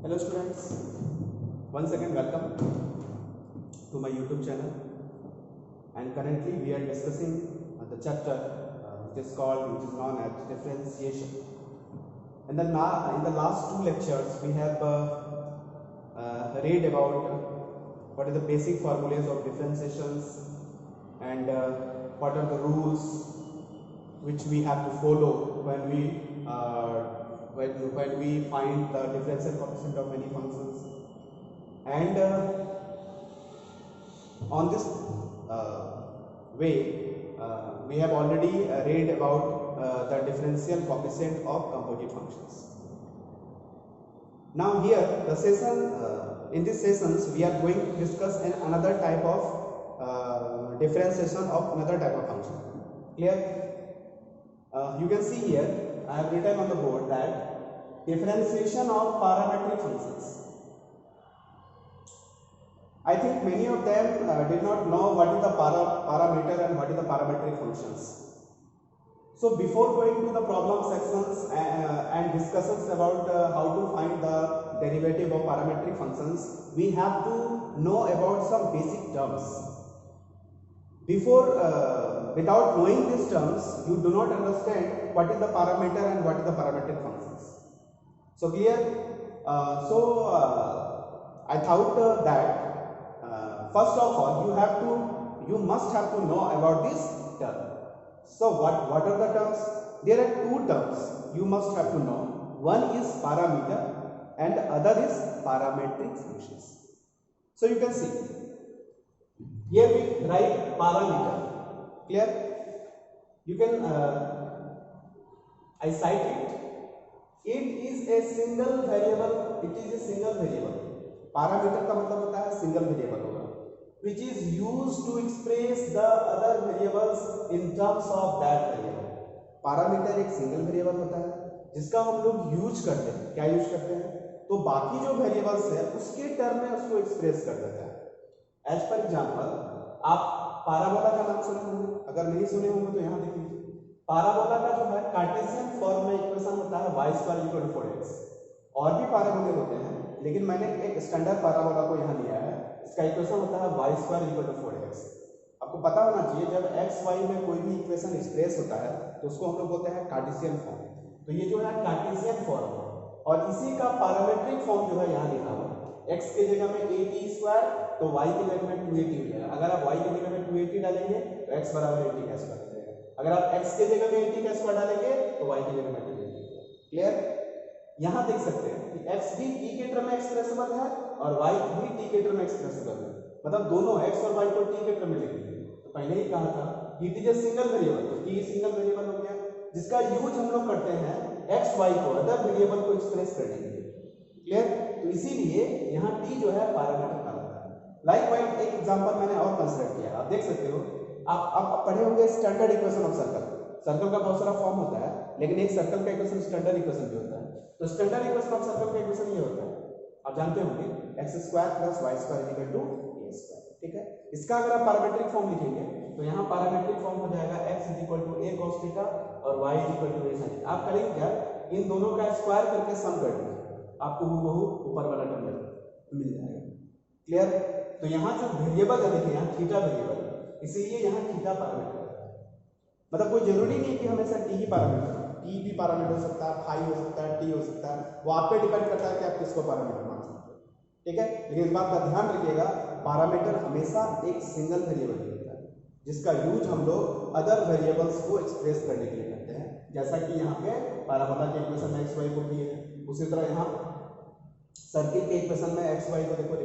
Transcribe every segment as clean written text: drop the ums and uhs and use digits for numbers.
Hello students, once again welcome to my YouTube channel, and currently we are discussing the chapter which is known as differentiation. In the last two lectures we have read about what are the basic formulas of differentiations and what are the rules which we have to follow when we find the differential coefficient of any functions. And on this way we have already read about the differential coefficient of composite functions. Now here the session in these sessions we are going to discuss another type of differentiation of another type of function. Clear? You can see here I have written on the board that differentiation of parametric functions. I think many of them did not know what is the parameter and what is the parametric functions. So before going to the problem sections and discussions about how to find the derivative of parametric functions, we have to know about some basic terms. Without knowing these terms, you do not understand what is the parameter and what is the parametric functions. So clear? I thought that first of all you must have to know about this term. So what are the terms? There are two terms you must have to know. One is parameter and the other is parametric functions. So you can see here we write parameter. Clear? You can I cite it. It is a single variable. It is a single variable. Parameter का मतलब होता है single variable होगा, which is used to express the other variables in terms of that variable. Parameter एक single variable होता है जिसका हम लोग यूज करते हैं. क्या यूज करते हैं? तो बाकी जो वेरिएबल्स है उसके टर्म में उसको एक्सप्रेस कर देता है. एज पर एग्जांपल आप पाराबोला का नाम सुने होंगे, अगर नहीं सुने होंगे तो यहाँ देख लीजिए. पाराबोला का जो है कार्टेशियन फॉर्म में इक्वेशन होता है y square equal to 4x. और भी पाराबोले होते हैं लेकिन मैंने एक स्टैंडर्ड पाराबोला को यहाँ लिया है. इसका इक्वेशन होता है y square equal to 4x. आपको पता होना चाहिए जब x y में कोई भी इक्वेशन एक्सप्रेस होता है तो उसको हम लोग बोलते हैं कार्टेशियन फॉर्म. तो ये जो है कार्टेशियन फॉर्म है और इसी का पैरामीट्रिक फॉर्म जो है यहाँ लिखा हुआ है. x के जगह में 80 स्क्वायर तो y के जगह में 280 हो जाएगा. अगर आप y के जगह में 280 डालेंगे तो x बराबर 80 का स्क्वायर हो जाएगा. अगर आप x के जगह में 80 का स्क्वायर डालेंगे तो y के जगह में 280. क्लियर? यहाँ देख सकते हैं कि x भी t के टर्म में एक्सप्रेसिबल है और y भी t के टर्म में एक्सप्रेसिबल है. मतलब दोनों x और y को t के टर्म में लिख लीजिए. तो पहले ही कहा था कि it is a single variable, तो t सिंगल वेरिएबल हो गया जिसका यूज हम लोग करते हैं x y को अदर वेरिएबल को एक्सप्रेस करने के लिए. क्लियर? तो इसीलिए यहाँ t जो है पैरामीटर का होता है. लाइकवाइज एक एग्जांपल मैंने और कंसीडर किया. आप देख सकते हो आप पढ़े होंगे standard equation of circle. Circle का बहुत सारा फॉर्म होता है लेकिन एक सर्कल का इक्वेशन स्टैंडर्ड इक्वेशन भी होता है. तो स्टैंडर्ड इक्वेशन ऑफ सर्कल का इक्वेशन ये होता है, आप जानते होंगे x square plus y square equal to a square. ठीक है? इसका अगर आप पैरामीट्रिक फॉर्म लिखेंगे तो यहाँ पैरामीट्रिक फॉर्म हो जाएगा x equal to a cos theta और y equal to a sin. आप करेंगे क्या, इन दोनों का स्क्वायर करके सम कर दीजिए, आपको वो ऊपर वाला टर्म मिल जाएगा. क्लियर? तो यहाँ जो वेरिएबल है देखिए यहाँ थीटा वेरिएबल है, इसीलिए यहाँ थीटा पैरामीटर है. मतलब कोई जरूरी नहीं कि हमेशा t ही पैरामीटर हो. t भी पैरामीटर हो सकता है, फाई हो सकता है, t हो सकता है. वो आप पे डिपेंड करता है कि आप किसको पैरामीटर मान सकते हो. ठीक है? लेकिन इस बात का ध्यान रखिएगा पैरामीटर हमेशा एक सिंगल वेरिएबल होता है जिसका यूज हम लोग अदर वेरिएबल्स को एक्सप्रेस करने के लिए करते हैं. जैसा कि यहाँ पे पैराबोला के इक्वेशन में एक्स वाई को किए हैं, उसी तरह यहाँ सर्किल के इक्वेशन में एक्स वाई को देखो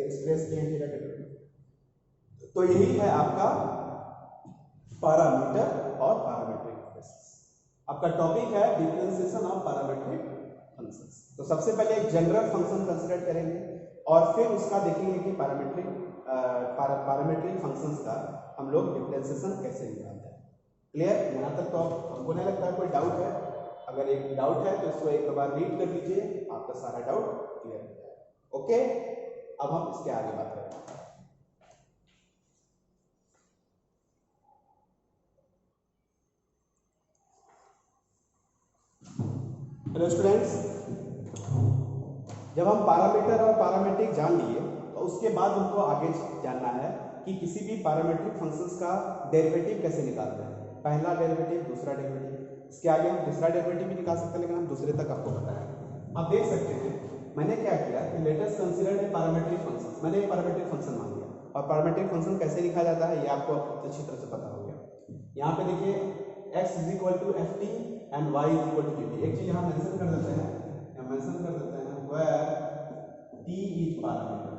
एक्सप्रेस किए हैं. ठीक है? तो यही है आपका पैरामीटर और पैरामीट्रिक इक्वेशंस. आपका टॉपिक है डिफरेंशिएशन ऑफ पैरामीट्रिक फंक्शंस. तो सबसे पहले एक जनरल फंक्शन कंसीडर करेंगे और फिर उसका देखेंगे कि पैरामीट्रिक फंक्शंस का हम लोग डिफरेंशिएशन कैसे निकालते हैं. क्लियर? यहाँ तक तो हमको नहीं लगता है कोई डाउट है. अगर एक डाउट है तो इसको एक बार रीड कर लीजिए, आपका सारा डाउट क्लियर हो जाएगा. ओके, अब हम इसके आगे बात करेंगे. हेलो स्टूडेंट्स, जब हम पैरामीटर और पैरामेट्रिक जान लिए तो उसके बाद हमको आगे जानना है कि किसी भी पैरामेट्रिक फंक्शंस का डेरिवेटिव कैसे निकालते हैं। पहला डेरिवेटिव, दूसरा डेरिवेटिव, इसके आगे हम तीसरा डेरिवेटिव भी निकाल सकते हैं, लेकिन हम दूसरे तक आपको पता है। आप देख सकते हैं मैंने क्या किया कि let us consider a parametric function. मैंने एक पैरामेट्रिक फंक्शन मान लिया, और पैरामेट्रिक फंक्शन कैसे लिखा जाता है ये आपको अच्छी तरह से पता हो गया। यहाँ पे देखिए x is equal to F T and y is equal to gt। एक चीज यहाँ मेंशन कर देते हैं, यहाँ मेंशन कर देते हैं वेयर t इज पैरामीटर।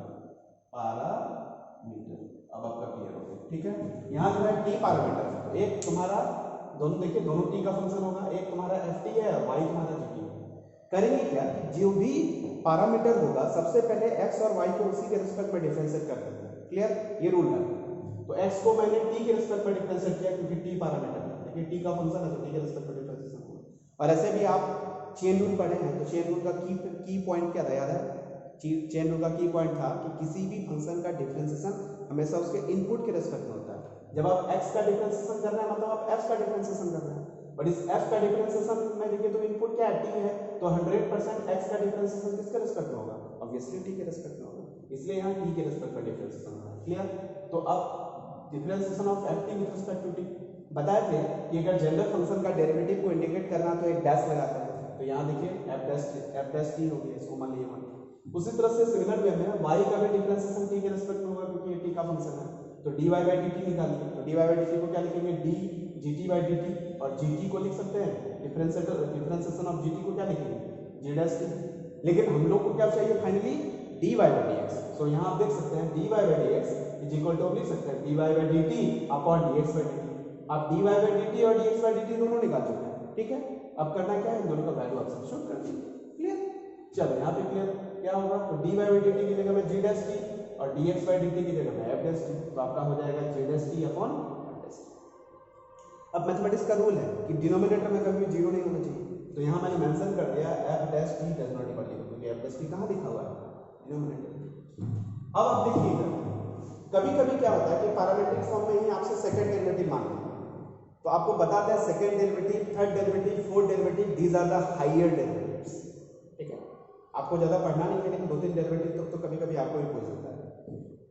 अब आपका क्लियर हो गया, ठीक है। यहाँ जो है t पैरामीटर है, तो एक तुम्हारा दोनों देखिए दोनों t का फंक्शन होगा, एक तुम्हारा एफ टी है और y तुम्हारा gt है। करेंगे क्या, जो भी पैरामीटर होगा सबसे पहले x और y को उसी के रिस्पेक्ट में डिफरेंशिएट कर देते हैं। क्लियर, ये रूल है। तो x को मैंने t के रिस्पेक्ट में डिफरेंशिएट किया क्योंकि t पैरामीटर है, देखिए t का फंक्शन है तो t के रिस्पेक्ट में डिफरेंशिएशन होगा। और ऐसे भी आप चेन रूल पढ़े हैं, तो चेन रूल का की पॉइंट क्या था याद है? चेन रूल का की पॉइंट था कि किसी भी फंक्शन का डिफरेंशिएशन हमेशा उसके इनपुट के रिस्पेक्ट में होता है। जब आप x का डिफरेंशिएशन कर रहे हैं मतलब आप f का डिफरेंशिएशन कर रहे हैं, बट इस f का डिफरेंशिएशन में देखिए तो इनपुट क्या है, t है, तो 100% x का डिफरेंशिएशन किसके रिस्पेक्ट में होगा? ऑब्वियसली t के रिस्पेक्ट में होगा, इसलिए यहाँ t के रिस्पेक्ट में डिफरेंशिएशन होगा। क्लियर, तो अब differentiation of ft with respect to t बताए थे कि अगर जनरल फंक्शन का डेरिवेटिव को इंडिकेट करना तो एक डैश लगाते हैं, तो यहाँ देखिए f डैश t हो गया, इसको मान लिए 1। उसी तरह से सिमिलर वे में y का भी डिफरेंशिएशन t के रिस्पेक्ट में होगा क्योंकि ये t का फंक्शन है, तो dy by dt निकालिए। तो dy by dt को क्या लिखेंगे, d gt by dt, और gt को लिख सकते हैं डिफरेंशिएशन ऑफ gt को क्या लिखेंगे, g डैश t। लेकिन हम लोग को क्या चाहिए फाइनली, dy by dx। सो यहाँ आप देख सकते हैं dy by dx is equal to, लिख सकते हैं dy by dt upon dx by dt। आप dy by dt और dx by dt दोनों निकाल चुके हैं, ठीक है। अब करना क्या है, इन दोनों का वैल्यू आप सब्स्टिट्यूट कर दीजिए। क्लियर, चलो यहाँ पे क्लियर क्या होगा, तो dy by dt की जगह में g डैश t और dx by dt की जगह में f डैश t, तो आपका हो जाएगा g dash t upon f dash t। अब मैथमेटिक्स का रूल है कि डिनोमिनेटर में कभी जीरो नहीं होना चाहिए, तो यहाँ मैंने मेंशन कर दिया f dash t does not equal to, क्योंकि f डैश t कहाँ लिखा हुआ है, डिनोमिनेटर। अब आप देखिएगा कभी कभी क्या होता है कि पैरामीट्रिक फॉर्म में ही आपसे सेकंड डेरिवेटिव मांगते हैं, तो आपको बताते हैं second derivative, third derivative, fourth derivative, these are the higher derivatives, ठीक है। आपको ज्यादा पढ़ना नहीं है, लेकिन 2-3 डेरिवेटिव तो कभी कभी आपको भी पूछ सकता है।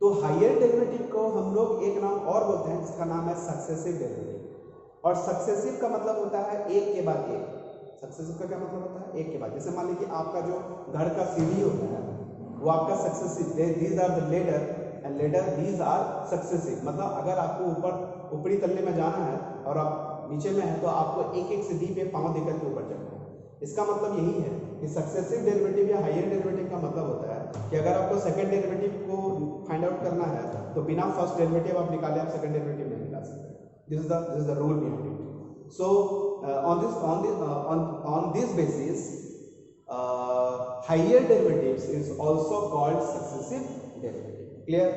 तो हायर डेरिवेटिव को हम लोग एक नाम और बोलते हैं जिसका नाम है सक्सेसिव डेरिवेटिव। और सक्सेसिव का मतलब होता है एक के बाद एक। सक्सेसिव का क्या मतलब होता है, एक के बाद। जैसे मान लीजिए आपका जो घर का सीढ़ी होता है वो आपका successive, these are the ladder and ladder these are successive. मतलब अगर आपको ऊपरी तल्ले में जाना है और आप नीचे में है तो आपको एक एक सीढ़ी पे पांव देकर के ऊपर चढ़ना है। इसका मतलब यही है कि सक्सेसिव डेरिवेटिव या हायर डेरिवेटिव का मतलब होता है कि अगर आपको सेकंड डेरिवेटिव को फाइंड आउट करना है तो बिना फर्स्ट डेरिवेटिव आप निकाले आप सेकंड डेरिवेटिव नहीं निकाल सकते। This is the rule behind it. So on this basis higher derivatives is also called successive derivative। Clear,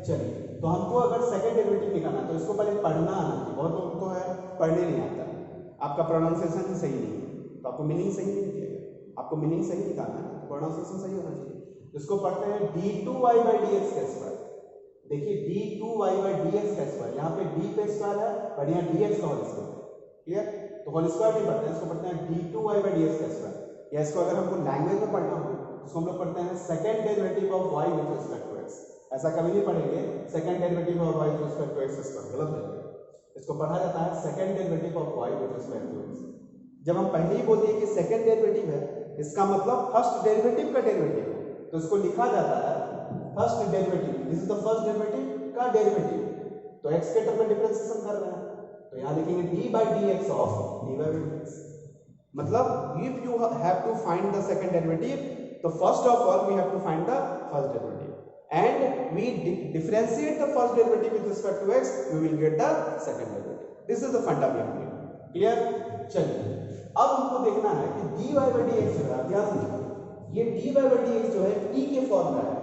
चलिए तो हमको अगर सेकंड डेरिवेटिव निकालना है तो इसको पहले पढ़ना आना चाहिए। बहुत लोगों को है पढ़ने नहीं आता, आपका प्रोनाउंसिएशन ही सही नहीं है, तो आपको मीनिंग सही नहीं दिखेगा। आपको मीनिंग सही निकालना है, प्रोनाउंसिएशन सही होना चाहिए। इसको पढ़ते हैं d2y by dx का स्क्वायर। देखिए d2y by dx का स्क्वायर, यहाँ पे d पे स्क्वायर है और यहाँ dx का होल स्क्वायर है। क्लियर, तो होल स्क्वायर नहीं पढ़ते हैं, इसको पढ़ते हैं d2y by dx का स्क्वायर। या इसको अगर हमको लैंग्वेज में पढ़ना हो तो इसको हम लोग पढ़ते हैं second derivative of y with respect to x। ऐसा कभी नहीं पढ़ेंगे second derivative of y with respect to x square, गलत है। इसको पढ़ा जाता है second derivative of y with respect to x। जब हम पहले ही बोल दिए कि सेकंड डेरिवेटिव है, इसका मतलब फर्स्ट डेरिवेटिव का डेरिवेटिव है, तो इसको लिखा जाता है first derivative, this is the first derivative का डेरिवेटिव। तो x के टर्म में डिफरेंशिएशन कर रहे हैं, तो यहां लिखेंगे d by dx of dy by dx। मतलब if you have to find the second derivative, तो first of all we have to find the first derivative and we differentiate the first derivative with respect to x, we will get the second derivative. This is the funda behind it. Clear? चलिए अब हमको देखना है कि dy by dx जो है, ध्यान दीजिए ये dy by dx जो है t के फॉर्म में है,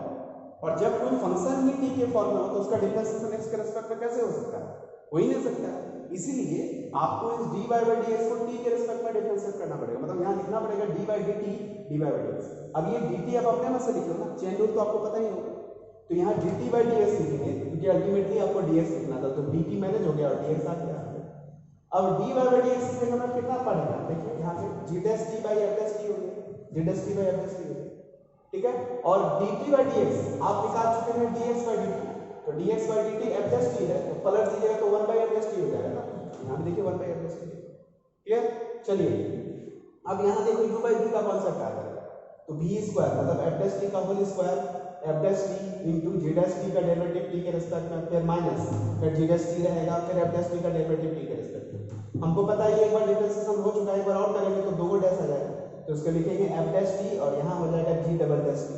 और जब कोई फंक्शन ही t के फॉर्म में हो तो उसका डिफरेंशिएशन x के रिस्पेक्ट में कैसे हो सकता है, हो ही नहीं सकता है। इसीलिए आपको इस dy by dx को t के रिस्पेक्ट में डिफरेंशिएट करना पड़ेगा, मतलब यहाँ लिखना पड़ेगा d by dt dy by dx। अब ये dt आप अपने में से लिख लो ना, चेन रूल तो आपको पता ही होगा, तो यहाँ dt by dx लिखेंगे क्योंकि अल्टीमेटली आपको dx लिखना था, तो dt मैनेज हो गया और dx आ गया। अब dy by dx की जगह में कितना पड़ेगा, देखिए यहाँ पे g dash t by f dash t हो गया, g dash t by f dash t हो गया। ठीक है। और dt बाई dx आप निकाल चुके हैं dx बाई dt, तो dx by dt f dash t है, तो पलट दीजिएगा तो 1 बाई f डैश t हो जाएगा ना, यहाँ देखिए 1 by f dash t। Clear. चलिए अब यहाँ देखो u बाई v का कॉन्सेप्ट आ गया, तो v स्क्वायर मतलब f डैश t का whole square f dash t into g dash t का डेरिवेटिव t के रिस्पेक्ट में, फिर माइनस फिर g डैश t रहेगा, फिर f डैश t का डेरिवेटिव t के रिस्पेक्ट में। हमको पता है ये एक बार डिफरेंशिएशन हो चुका है, एक बार और करेंगे तो 2 डैश आ जाएगा, तो उसको लिखेंगे f डैश t और यहाँ हो जाएगा g double dash t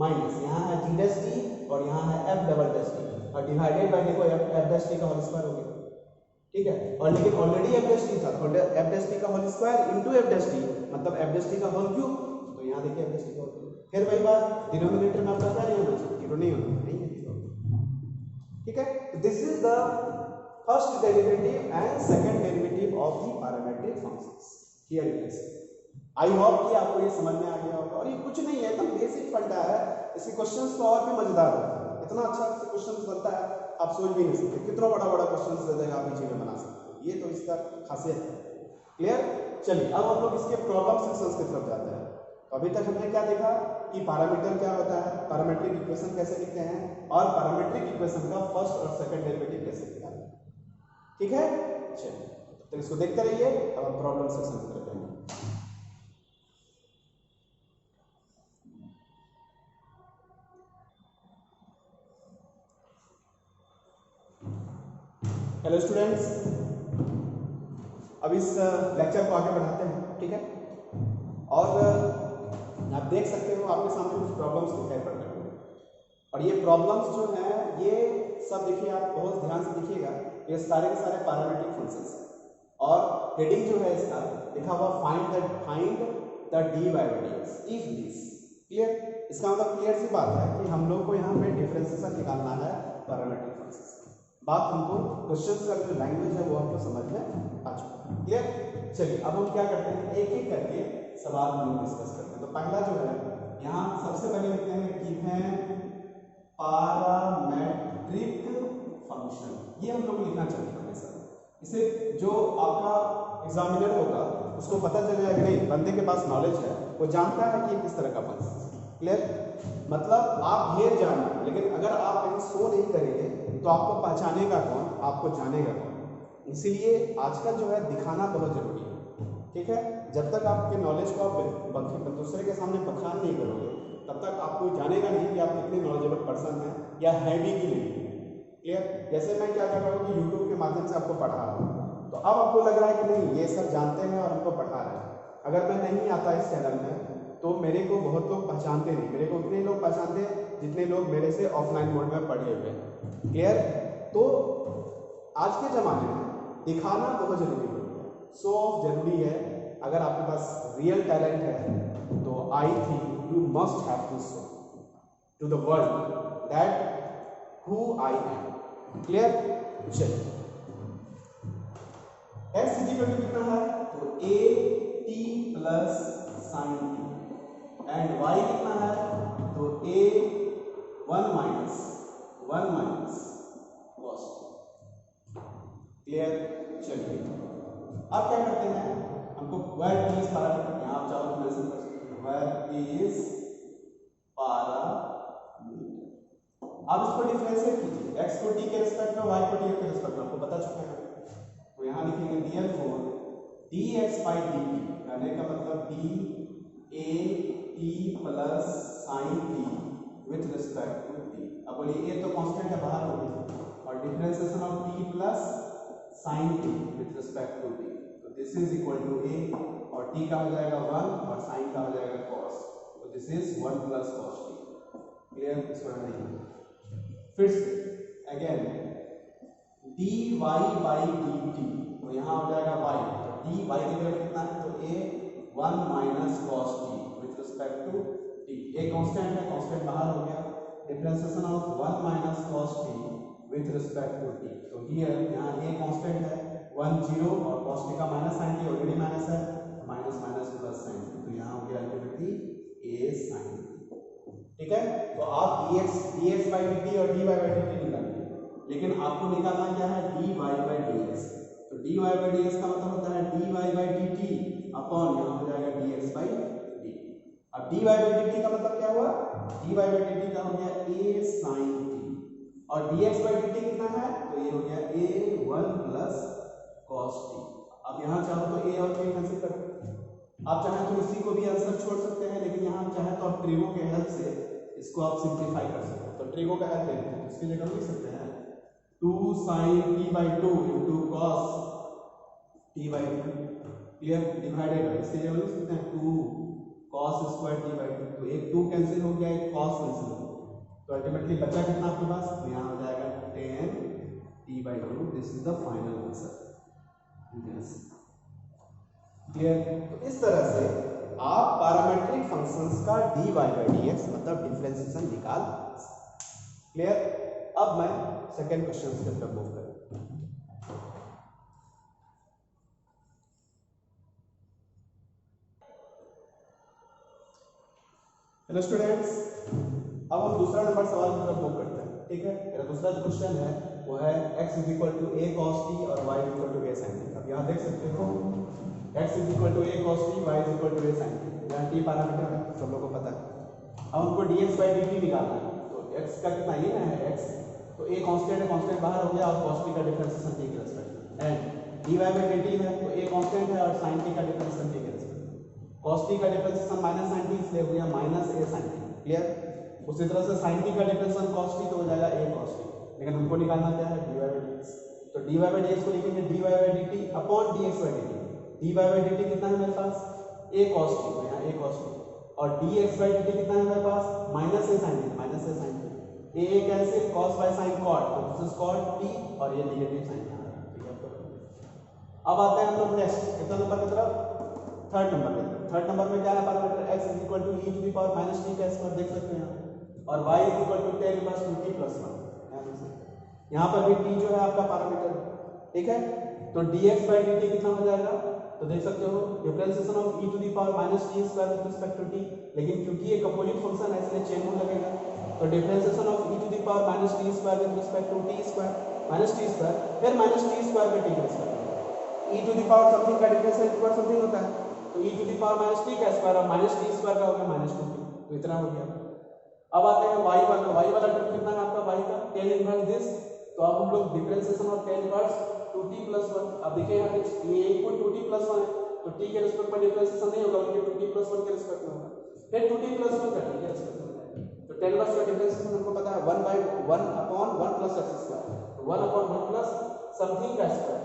minus यहाँ है g डैश t और यहाँ है f डबल डैश t और डिवाइडेड बाय देखो f डैश t का होल स्क्वायर हो गया। ठीक है। और लेकिन ऑलरेडी f डैश t था, तो f डैश t का whole square into f dash t मतलब f डैश t का होल क्यूब, तो यहाँ देखिए f डैश t का होल क्यूब। फिर वही बात डिनोमिनेटर में आपका क्या नहीं होना चाहिए, जीरो नहीं होना चाहिए। ठीक है। तो this is the first derivative and second derivative of the parametric functions. Here you can see. I hope कि आपको ये समझ में आ गया होगा, और ये कुछ नहीं है, एकदम बेसिक फंडा है। इसके क्वेश्चंस तो और भी मजेदार होते हैं, इतना अच्छा क्वेश्चंस बनता है आप सोच भी नहीं सकते, कितना बड़ा बड़ा क्वेश्चंस दे देगा आप चीजें बना सकते हो, ये तो इसका खासियत है। क्लियर। चलिए अब हम लोग इसके प्रॉब्लम सेक्शंस की तरफ जाते हैं। तो अभी तक हमने क्या देखा कि पैरामीटर क्या होता है, पैरामीट्रिक इक्वेशन कैसे लिखते हैं, और पैरामीट्रिक इक्वेशन का फर्स्ट और सेकंड डेरिवेटिव कैसे निकालते हैं। ठीक है। चलिए तो इसको देखते रहिए, अब हम प्रॉब्लम सेक्शन की तरफ जाएंगे। हेलो स्टूडेंट्स, अब इस लेक्चर को आगे बढ़ाते हैं। ठीक है। और आप देख सकते हो आपके सामने कुछ प्रॉब्लम्स दिखाई पड़ रहे हैं, और ये प्रॉब्लम्स जो हैं ये सब देखिए, आप बहुत ध्यान से देखिएगा, ये सारे के सारे पैरामीट्रिक फंक्शंस हैं, और हेडिंग जो है इसका लिखा हुआ find the D by D x if this. Clear. इसका मतलब क्लियर सी बात है कि हम लोग को यहाँ पे डिफरेंशिएशन निकालना है पैरामीट्रिक फंक्शंस। बात हमको क्वेश्चन का जो लैंग्वेज है वो हमको समझ में आ चुका है। क्लियर। चलिए अब हम क्या करते हैं, एक एक करके सवाल हम लोग डिस्कस करते हैं। तो पहला जो है यहाँ सबसे पहले लिखते हैं गिवन पैरामेट्रिक फंक्शन, ये हम लोग लिखना चाहिए हमेशा। इसे जो आपका एग्जामिनर होगा उसको पता चल जाएगा नहीं बंदे के पास नॉलेज है, वो जानता है कि किस तरह का फंक्शन। क्लियर। मतलब आप ढेर जानना, लेकिन अगर आप कहीं शो नहीं करेंगे तो आपको पहचानेगा कौन, आपको जानेगा कौन। इसीलिए आजकल जो है दिखाना बहुत जरूरी है। ठीक है। जब तक आपके नॉलेज को आप दूसरे के सामने बखान नहीं करोगे तब तक आपको जानेगा नहीं कि आप कितने नॉलेजेबल पर्सन हैं या है भी कि नहीं। क्लियर। जैसे मैं क्या कर रहा हूँ कि यूट्यूब के माध्यम से आपको पढ़ा रहा हूँ, तो अब आपको लग रहा है कि नहीं ये सब जानते हैं और हमको पढ़ा रहे हैं। अगर मैं नहीं आता इस चैनल में तो मेरे को बहुत लोग पहचानते नहीं, मेरे को उतने लोग पहचानते हैं जितने लोग मेरे से ऑफलाइन मोड में पढ़े हुए हैं। क्लियर। तो आज के ज़माने में दिखाना बहुत जरूरी हो गया, शो ऑफ जरूरी है। अगर आपके पास रियल टैलेंट है तो I think you must have to show to the world that who I am. Clear. चलिए x इक्वल टू कितना है, तो a t plus sine t, and y कितना है, तो a 1 minus cos t। Clear. चलिए अब क्या करते हैं, हमको वेयर t इज पैरामीटर, यहाँ आप चाहो तो मेंशन कर सकते हो, वेयर t इज पैरामीटर। अब इसको डिफरेंशिएट कीजिए, x को t के रिस्पेक्ट में, y को t के रिस्पेक्ट में, आपको पता चुका है। तो यहाँ लिखेंगे therefore dx by dt, कहने का मतलब d a t plus sine t with respect to t। अब बोलिए a तो कांस्टेंट है बाहर हो गया, और differentiation of t plus sine t with respect to t, तो this is equal to a, और t का हो जाएगा 1 और साइन का हो जाएगा cos, तो this is 1 plus cos t। Clear. इसको नहीं, फिर से अगेन dy by dt, तो यहाँ हो जाएगा y, तो dy y की जगह कितना है, तो a 1 minus cos t with respect to t। a constant है, कांस्टेंट बाहर हो गया, differentiation of 1 minus cos t with respect to t। तो हियर यहाँ a कांस्टेंट है 1 0, और cos t का minus sine t already minus है, minus minus plus sine t, तो यहाँ हो गया अल्टीमेटली a sin t। ठीक है। तो आप dx by dt और dy by dt निकालिए, लेकिन आपको निकालना क्या है, dy by dx। तो dy by dx का मतलब होता है dy by dt अपॉन यहाँ हो जाएगा dx by dt। अब d y by d t का मतलब क्या हुआ, d y by d t का हो गया ए साइन टी, और d x by d t कितना है, तो ये हो गया a one plus cos t. अब यहाँ चाहो तो ए और के कैंसिल कर, आप चाहें तो इसी को भी आंसर छोड़ सकते हैं, लेकिन यहाँ आप चाहें तो आप ट्रिगो के हेल्प से इसको आप सिंप्लीफाई कर सकते हैं। तो ट्रिगो का हेल्प लेते हैं, इसकी जगह लिख सकते हैं 2 sin t by 2 into cos t by 2, clear, divided, इसकी जगह लिख सकते हैं 2 cos स्क्वायर t by 2, तो एक 2 कैंसिल हो गया, एक cos कैंसिल हो गया, तो अल्टीमेटली बचा कितना आपके पास, तो यहाँ हो जाएगा 10 t by 2, this is the final answer, clear. तो इस तरह से आप पैरामेट्रिक फंक्शंस का dy by dx मतलब डिफरेंशिएशन निकाल, क्लियर। अब मैं सेकंड क्वेश्चन की तरफ मूव करूं। हेलो स्टूडेंट्स, अब हम दूसरा नंबर सवाल की तरफ मूव करते हैं, ठीक है। मेरा दूसरा जो क्वेश्चन है वो है x is equal to a cos t और y is equal to a sin t। अब यहाँ देख सकते हो x is equal to a cos t, y is equal to a sin t, यहाँ t पैरामीटर है, सब लोगों को पता है। अब हमको dx by dt निकालना है, तो x का कितना ये ना है x, तो a कांस्टेंट है, कांस्टेंट बाहर हो गया, और cos t का डिफरेंशिएशन t के रेस्पेक्ट में, एंड dy by dt है, तो a कांस्टेंट है और sin t का डिफरेंशिएशन t के रेस्पेक्ट में, cos t का डिफरेंशिएशन माइनस sin t, इसलिए हो गया minus a sin t, clear. उसी तरह से sin t का डिफरेंशिएशन cos t, तो हो जाएगा a cos t, लेकिन हमको निकालना क्या है, dy by dx, तो dy by dx को लिखेंगे dy by dt upon dx by dt, dy by dt कितना है मेरे पास, a cos t, तो यहाँ a cos t, और dx by dt कितना है मेरे पास, minus a sin t, minus a sin t, a cancel, cos by sin cot, तो दिस इज cot t, और ये नेगेटिव साइन आ रहा है, ठीक है। अब आते हैं हम लोग नेक्स्ट कितना नंबर की तरफ, थर्ड नंबर की तरफ। थर्ड नंबर में क्या है parameter, x is equal to e to the power minus t का स्क्वायर, देख सकते हैं, और y is equal to tan inverse 2t plus 1, यहाँ पर भी t जो है आपका पैरामीटर, ठीक है। तो dx by dt कितना हो जाएगा, तो देख सकते हो differentiation of e to the power minus t square with respect to t, लेकिन क्योंकि ये कंपोजिट फंक्शन है इसलिए चेन होने लगेगा, तो differentiation of e to the power minus t square with respect to t square minus t square, फिर minus t square का t के रिस्पेक्ट में, e to the power something का डिफरेंशिएशन इक्वल समथिंग होता है, तो e to the power minus t का square और माइनस t स्क्वायर का हो गया माइनस 2t, तो इतना हो गया। अब आते हैं y वाला टर्म कितना है आपका, y का tan इनवर्स दिस, तो अब हम लोग differentiation of tan inverse 2t plus 1, अब देखिए यहाँ पे ये इनपुट 2t प्लस 1 है, तो t के रिस्पेक्ट में डिफरेंशिएशन नहीं होगा, बल्कि 2t प्लस 1 के रिस्पेक्ट में होगा, फिर 2t प्लस 1 का t के रिस्पेक्ट में होगा, तो tan इनवर्स का डिफरेंशिएशन हमको पता है 1 by 1 upon 1 plus x square, तो 1 अपॉन 1 प्लस समथिंग का स्क्वायर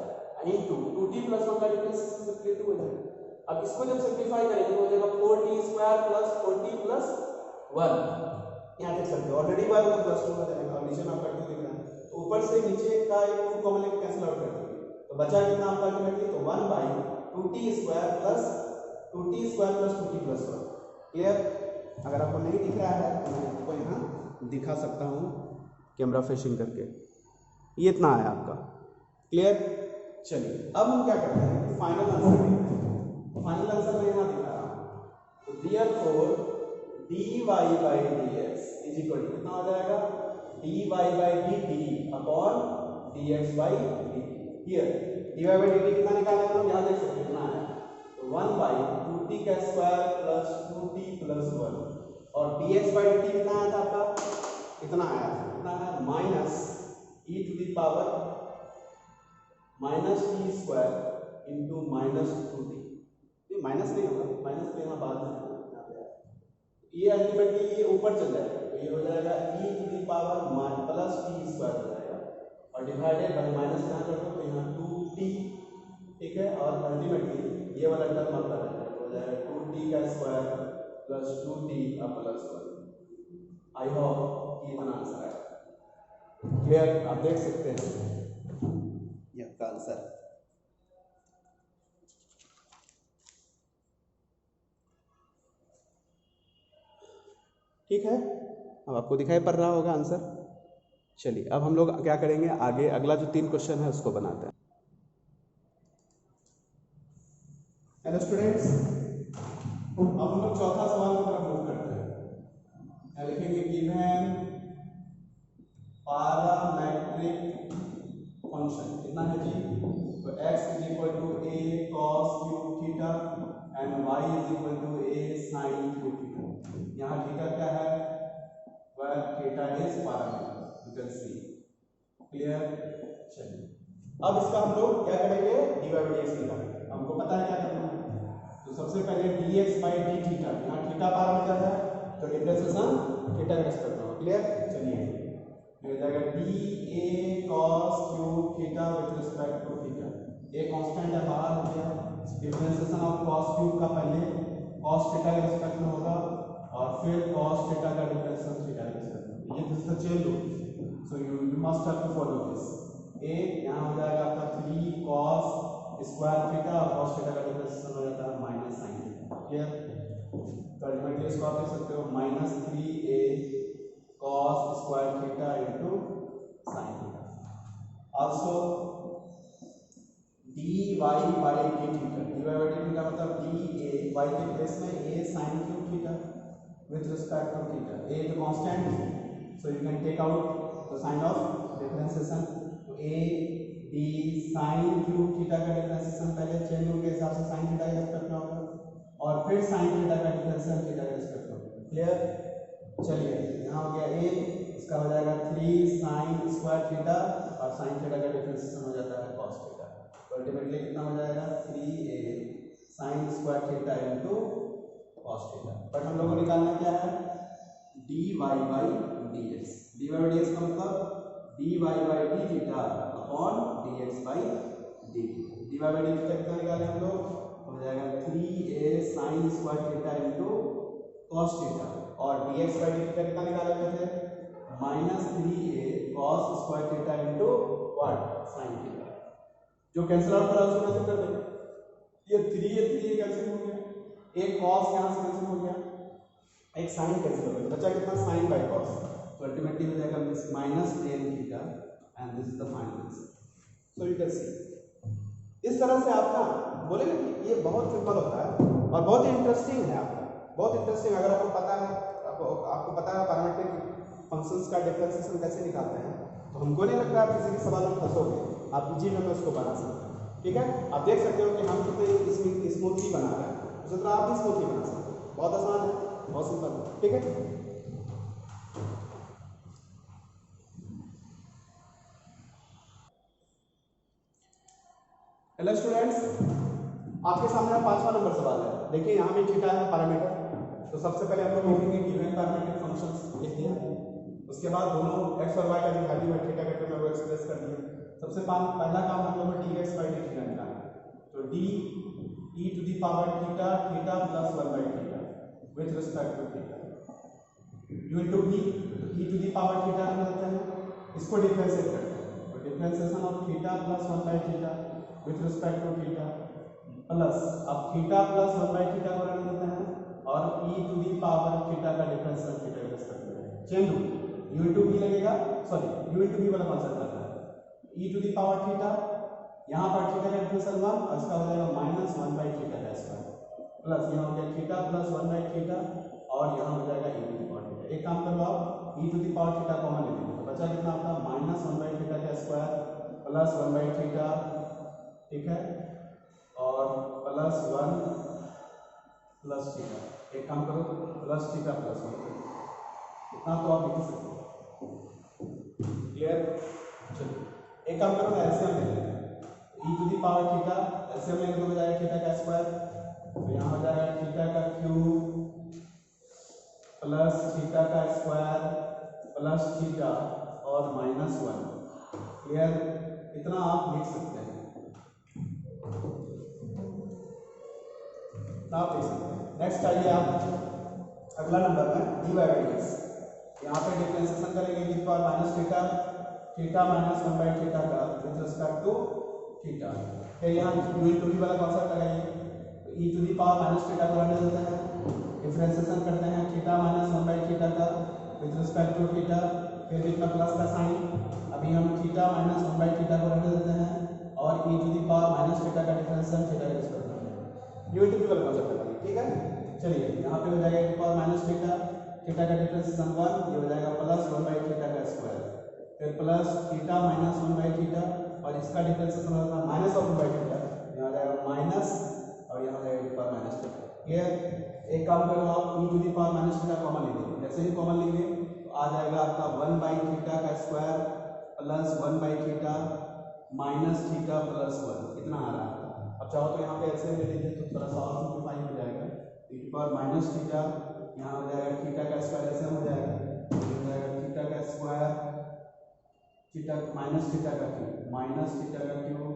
इनटू 2t प्लस 1 का डिफरेंशिएशन सिंपली 2 हो जाएगा। अब इसको जब सिंपलीफाई करेंगे तो हो जाएगा 4t square plus 4t plus 1, यहाँ देख सकते हो ऑलरेडी y होगा प्लस 2 हो जाएगा, और नीचे में आपका 2 दिख रहा है, तो ऊपर से नीचे का एक 2 कॉमन लेके कैंसिल आउट कर देंगे, तो बचा कितना आपका अल्टीमेटली, तो 1 by 2t square plus 2t square plus 2t plus 1, clear. अगर आपको नहीं दिख रहा है तो मैं आपको यहाँ दिखा सकता हूँ कैमरा फेसिंग करके, ये इतना है आपका, क्लियर। चलिए अब हम क्या करते हैं, फाइनल आंसर देखते हैं। फाइनल आंसर मैं यहाँ दिखा रहा हूँ, तो therefore dy by dx is equal to कितना हो जाएगा, dy by dt upon dx by dt, here dy by dt कितना निकालना है, यहाँ देख सकते हैं कितना है, तो 1 by 2t का स्क्वायर प्लस 2t प्लस 1, और dx by dt कितना आया था आपका, कितना आया था, कितना है minus e to the power minus t square into minus 2t, ये माइनस नहीं होगा, माइनस तो यहाँ बाद में है, यहाँ पे ये अल्टीमेटली ये ऊपर चल जाएगा, तो ये हो जाएगा e to the power plus t square हो जाएगा, और डिवाइडेड बाय माइनस यहाँ कर दो तो यहाँ 2t, ठीक है, और अल्टीमेटली ये वाला टर्म आपका रहेगा, तो हो जाएगा 2t का square plus 2t plus 1। I hope कि इतना आंसर आएगा, क्लियर। आप देख सकते हैं ये आपका आंसर, ठीक है। अब आपको दिखाई पड़ रहा होगा आंसर। चलिए अब हम लोग क्या करेंगे, आगे अगला जो 3 क्वेश्चन है उसको बनाते हैं। हेलो स्टूडेंट्स, अब हम लोग चौथा सवाल की तरफ मूव करते हैं। लिखेंगे गिवन पैरामेट्रिक फंक्शन कितना है जी, तो x is equal to a cos cube theta and y is equal to a sin cube theta. Can see. Clear? चलिए अब इसका हम लोग क्या करेंगे, dy by dx निकालेंगे। हमको पता है क्या करना है, तो सबसे पहले dx by d थीटा, यहाँ थीटा पैरामीटर है तो डिफरेंशिएशन थीटा के रेस्पेक्ट में। क्लियर? चलिए हो जाएगा dA cos cube theta with respect to theta. ये कांस्टेंट है, बाहर हो गया। डिफरेंशिएशन ऑफ cos क्यूब का पहले cos थीटा के रेस्पेक्ट में होगा और फिर cos थीटा का डिफरेंशिएशन थीटा के रेस्पेक्ट में। ये this the chain rule, so you must have to follow this. ए यहाँ हो जाएगा आपका 3 cos स्क्वायर थीटा और cos थीटा का डिफरेंशिएशन हो जाता है माइनस sin थीटा। क्लियर? तो अल्टीमेटली इसको आप लिख सकते हो minus 3a cos square theta into sin theta. Also dy by d theta, dy by d theta मतलब dA y के प्लेस में a sin cube theta with respect to theta. A is the constant, so you can take out the sign of differentiation. तो a d sin cube theta का differentiation पहले chain rule के हिसाब से sin theta के respect में होगा और फिर sin थीटा का डिफरेंशिएशन थीटा के रेस्पेक्ट में होगा। क्लियर? चलिए यहाँ हो गया a, इसका हो जाएगा 3 sin स्क्वायर थीटा और sin थीटा का डिफरेंशिएशन हो जाता है cos थीटा। तो अल्टीमेटली कितना हो जाएगा 3a sin square theta into cos theta. But हम लोगों को निकालना क्या है, dy by dx। dy by dx का मतलब dy by d theta upon dx by d theta. dy by d theta कितना निकाले हम लोग, हो जाएगा 3a sin square theta into cos theta और dx by d थीटा कितना निकाले हुए थे, minus 3a cos square theta into what sin theta. जो कैंसिल आउट करा उसको कैंसिल कर देंगे, ये 3a कैंसिल हो गया, एक cos यहाँ से कैंसिल हो गया, एक sin कैंसिल हो गया, बचा कितना sin by cos। तो अल्टीमेटली हो जाएगा minus tan theta and this is the final answer. So you can see इस तरह से आप ना बोलेंगे कि ये बहुत सिंपल होता है और बहुत ही इंटरेस्टिंग है आपका, बहुत इंटरेस्टिंग। अगर आपको पता है, आपको पता है पैरामीट्रिक फंक्शंस का डिफरेंशिएशन कैसे निकालते हैं, तो हमको नहीं लगता आप किसी भी सवाल में फंसोगे, आप इजी वे में उसको बना सकते हैं। ठीक है? आप देख सकते हो कि हम कितने स्मूथली बना रहे हैं, उसी तरह आप भी स्मूथली बना सकते हो। बहुत आसान है, बहुत सिंपल है। ठीक है? हेलो स्टूडेंट्स, आपके सामने 5वां नंबर सवाल है। देखिए यहाँ भी थीटा है पैरामीटर, तो सबसे पहले हम लोग लिखेंगे गिवन पैरामीट्रिक फंक्शंस लिख दिया, उसके बाद दोनों x और y का जो वैल्यू है थीटा के टर्म में वो एक्सप्रेस कर दिया। सबसे पहला काम हम लोग dx by d थीटा निकालना, तो d e to the power theta theta plus 1 by theta with respect to theta u into v, तो e to the power theta हम लेते हैं, इसको डिफरेंशिएट करते हैं, तो differentiation of theta plus 1 by theta with respect to theta plus अब theta plus 1 by theta को रहने देते हैं और e to the power theta का डिफरेंशियल थीटा के रिस्पेक्ट में change rule u into v लगेगा, सॉरी u इनटू v वाला कॉन्सेप्ट आता है। e to the power theta, यहाँ पर थीटा का डिफरेंशियल 1 और इसका हो जाएगा माइनस 1 by थीटा का स्क्वायर प्लस यहाँ हो गया थीटा प्लस 1 by थीटा और यहाँ हो जाएगा e to the power theta. एक काम करो आप e to the power theta common ले लीजिए, तो बचा कितना आपका माइनस 1 by थीटा का स्क्वायर प्लस 1 by थीटा, ठीक है, और प्लस 1 प्लस थीटा। एक काम करो प्लस थीटा प्लस 1 इतना तो आप लिख सकते हो। क्लियर? चलिए एक काम करो ना, एलसीएम ले लेंगे, e to the power theta LCM लेंगे तो हो जाएगा थीटा का स्क्वायर, तो यहाँ हो जाएगा थीटा का क्यूब प्लस थीटा का स्क्वायर प्लस थीटा और माइनस 1। क्लियर? इतना आप लिख सकते हैं, आप देख सकते हैं। नेक्स्ट आइए आप अगला नंबर में dy by dx, यहाँ पे डिफरेंशिएशन करेंगे e power minus theta theta minus 1 by theta का विद रिस्पेक्ट टू थीटा। फिर यहाँ u इनटू v वाला कॉन्सेप्ट लगाइए, तो e to the power minus theta को रहने देते हैं, डिफरेंशिएशन करते हैं थीटा माइनस 1 by थीटा का विद रिस्पेक्ट टू थीटा, फिर इतना प्लस का साइन, अभी हम थीटा माइनस 1 by थीटा को रहने देते हैं और e to the power minus theta का डिफरेंशिएशन थीटा के रिस्पेक्ट u इनटू v वाला कॉन्सेप्ट लगाइए। ठीक है? चलिए यहाँ पे हो जाएगा e power minus theta theta का डिफरेंशिएशन 1, ये हो जाएगा प्लस 1 by थीटा का स्क्वायर, फिर plus theta minus 1 by theta और इसका डिफरेंशिएशन होगा माइनस ऑफ 1 by थीटा, यहाँ आ जाएगा माइनस और यहाँ जाएगा e power minus theta. Clear? एक काम करो आप e to the power minus theta common ले लीजिए, जैसे ही कॉमन लेंगे तो आ जाएगा आपका 1 बाई थीटा का square plus 1 by theta minus theta plus 1, इतना आ रहा है। अब चाहो तो यहाँ पे ऐसे ले लीजिए तो थोड़ा सा और सिंप्लीफाई हो जाएगा, e की पावर माइनस थीटा, यहाँ हो जाएगा थीटा का स्क्वायर ऐसे हो जाएगा, हो जाएगा थीटा का स्क्वायर थीटा माइनस थीटा का क्यूब माइनस थीटा का क्यूब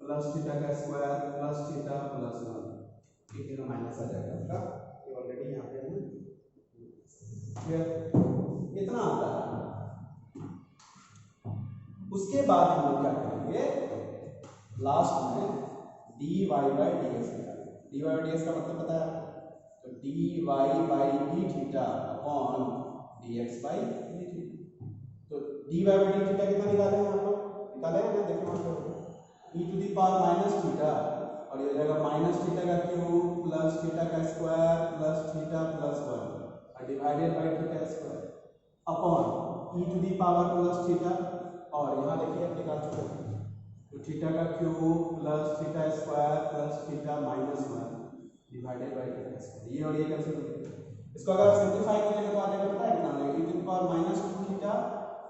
प्लस थीटा का स्क्वायर प्लस थीटा प्लस 1, ये तीनों माइनस आ जाएगा आपका, ये ऑलरेडी यहाँ पे है फिर इतना आता है। उसके बाद हम लोग क्या करेंगे, लास्ट में dy बाई dx निकालेंगे। dy बाई dx का मतलब पता है, तो dy by d theta upon dx by d theta. तो dy बाई d थीटा कितना निकाले हैं हम लोग, निकाले हैं ना, देखो वहाँ पे e to the power minus theta और ये हो जाएगा माइनस थीटा का क्यूब प्लस थीटा का स्क्वायर प्लस थीटा प्लस 1 और divided by theta square upon e to the power plus theta, और यहाँ देखिए निकाल चुके हैं, तो थीटा का cube plus theta square plus theta minus 1 divided by theta square, ये और ये कैंसिल हो जाएगा। इसको अगर आप सिंप्लीफाई करेंगे तो आ जाएगा पता है कितना आ जाएगा, e to the power minus 2 theta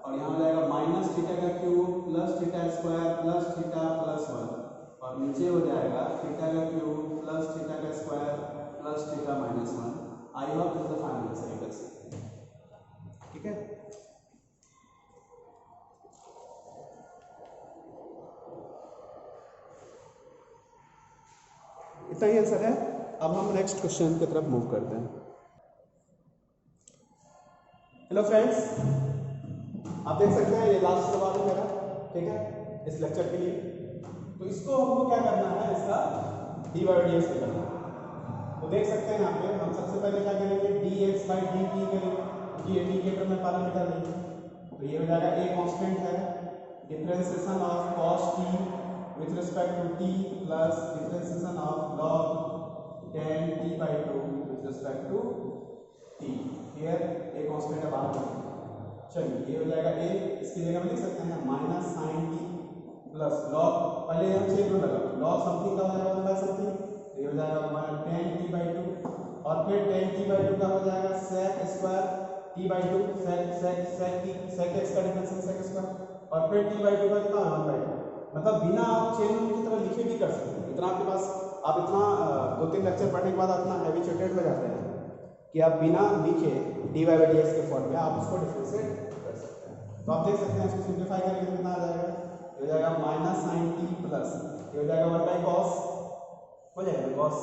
और यहाँ हो जाएगा माइनस थीटा का cube plus theta square plus theta plus 1 और नीचे हो जाएगा थीटा का क्यूब प्लस थीटा का square plus theta minus 1। I hope this is the final answer, कर सकते हैं, ठीक है। इतना ही आंसर है। अब हम नेक्स्ट क्वेश्चन की तरफ मूव करते हैं। हेलो फ्रेंड्स, आप देख सकते हैं ये लास्ट सवाल है मेरा, ठीक है, इस लेक्चर के लिए। तो इसको हमको क्या करना है, इसका dy बाई dx निकालना है। तो देख सकते हैं यहाँ पे हम सबसे पहले क्या करेंगे, dx बाई dt करेंगे, क्योंकि ये t के टर्म में पैरामीटर नहीं है। तो ये हो जाएगा a कांस्टेंट है, differentiation of cos t with respect to t plus differentiation of log tan t by 2 with respect to t। here a constant है बाहर में, चलिए ये हो जाएगा a, इसकी जगह में लिख सकते हैं minus sine t plus log, पहले हम चेक कर लगा लॉग समथिंग का हो जाएगा 1 बाय समथिंग, तो ये हो जाएगा tan t by 2 और फिर tan t by 2 का हो जाएगा sec square t by 2 sec x का डिफरेंशियल sec स्क्वायर और फिर t by 2 का कितना 1 by 2। मतलब बिना आप चेन रूल की तरह लिखे भी कर सकते हैं, इतना आपके पास, आप इतना 2-3 लेक्चर पढ़ने के बाद इतना हैबिचुएटेड हो जाते हैं कि आप बिना लिखे dy बाई dx के फॉर्म में आप उसको डिफरेंशिएट कर सकते हैं। तो आप देख सकते हैं इसको सिंप्लीफाई करेंगे तो कितना आ जाएगा, ये हो जाएगा माइनस साइन t प्लस ये हो जाएगा 1 बाई कॉस, हो जाएगा कॉस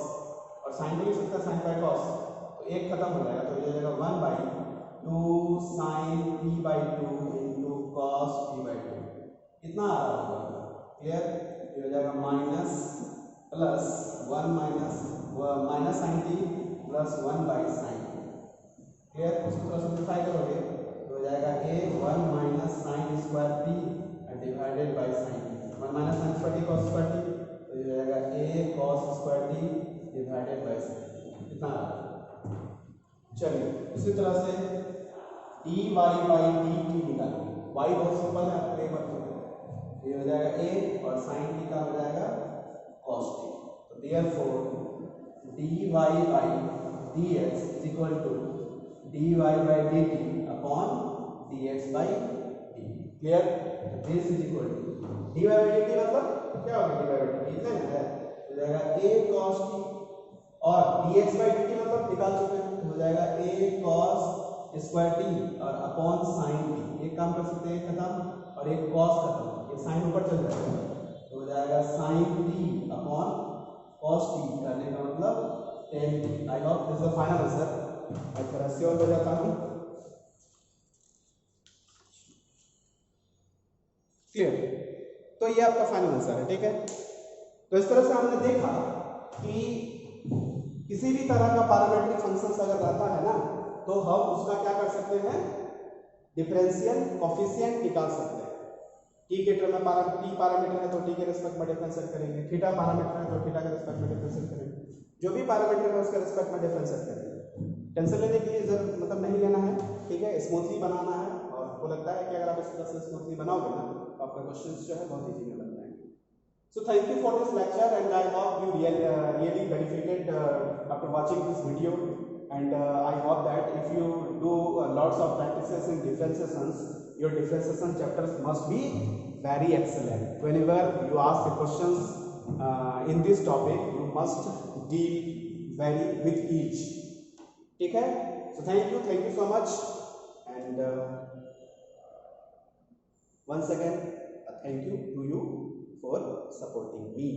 और साइन भी लिख सकते हैं साइन बाई कॉस, तो एक खत्म हो जाएगा, तो ये हो जाएगा 1 by 2 sine t by 2 into cos t by 2, इतना आ रहा होगा क्लियर। ये हो जाएगा minus plus 1 minus sine t plus 1 by sine clear. उसको थोड़ा सिंप्लीफाई करोगे तो हो जाएगा a 1 minus sine square t divided by sine t, 1 minus sine square t cos square t, तो ये हो जाएगा a cos square t divided by sign, इतना आ रहा। चलिए इसी तरह से dy बाई dt निकालेंगे, y बहुत सिंपल है, आपको एक बार ये हो जाएगा a और sin t का हो जाएगा cos t, तो therefore dy by dx is equal to dy by dt upon dx by dt, clear. This is equal to dy by dt मतलब क्या होगा, dy बाई dt इतना है, हो जाएगा a cos t और dx बाई dt मतलब निकाल चुके हैं, हो जाएगा a cos स्क्वायर t और अपॉन sin t, एक काम कर सकते हैं खत्म और एक cos खत्म, साइन ऊपर चल जाएगा, तो हो जाएगा sine t upon cos t, करने का मतलब tan t। I hope this is the final answer, मैं थोड़ा श्योर हो जाता हूं, क्लियर। तो ये आपका फाइनल आंसर है, ठीक है। तो इस तरह से हमने देखा कि किसी भी तरह का पैरामीट्रिक फंक्शन अगर रहता है ना, तो हम उसका क्या कर सकते हैं, डिफरेंशियल कोफिशिएंट निकाल सकते हैं। t के टर्म में t पैरामीटर है तो t के रिस्पेक्ट में डिफरेंशिएट करेंगे, थीटा पैरामीटर है तो थीटा के रिस्पेक्ट में डिफरेंशिएट करेंगे, जो भी पैरामीटर है उसके रिस्पेक्ट में डिफरेंशिएट करेंगे। टेंशन लेने के लिए जरूर मतलब नहीं लेना है, ठीक है, स्मूथली बनाना है और आपको लगता है कि अगर आप इस तरह से स्मूथली बनाओगे ना तो आपका क्वेश्चंस जो है बहुत इजी में बन जाएंगे। So thank you for this lecture and I hope you really benefited after watching this video. and I hope that if you do lots of practices in differentiations, your differentiation chapters must be very excellent. Whenever you ask the questions in this topic, you must deal very with each. ठीक है? So thank you so much, and once again thank you to you for supporting me.